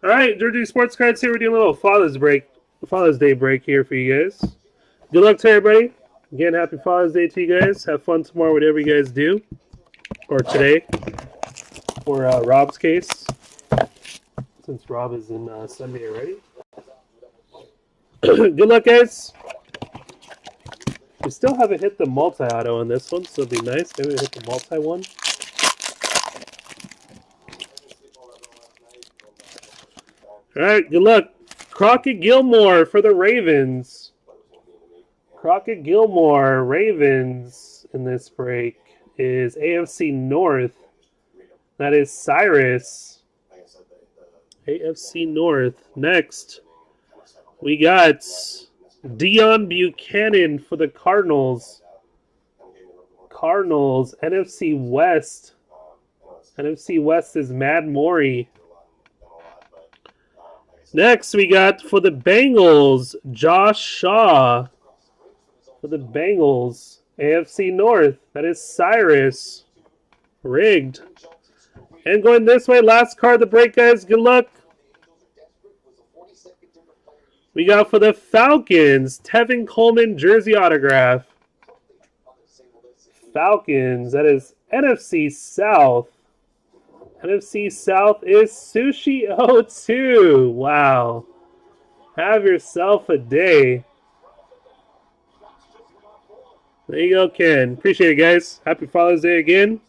All right, Jersey Sports Cards here. We're doing a little Father's Day break here for you guys. Good luck to everybody. Again, happy Father's Day to you guys. Have fun tomorrow, whatever you guys do, or today, for Rob's case, since Rob is in Sunday already. Good luck, guys. We still haven't hit the multi-auto on this one, so it'll be nice. Maybe we'll hit the multi one. All right, good luck. Crockett Gilmore for the Ravens. Crockett Gilmore, Ravens in this break is AFC North. That is Cyrus. AFC North. Next, we got Dion Buchanan for the Cardinals. Cardinals, NFC West. NFC West is Mad Maury. Next, we got for the Bengals, Josh Shaw. For the Bengals, AFC North, that is Cyrus. Rigged. And going this way, last card of the break, guys. Good luck. We got for the Falcons, Tevin Coleman jersey autograph. Falcons, that is NFC South. NFC South is Sushi02. Wow. Have yourself a day. There you go, Ken. Appreciate it, guys. Happy Father's Day again.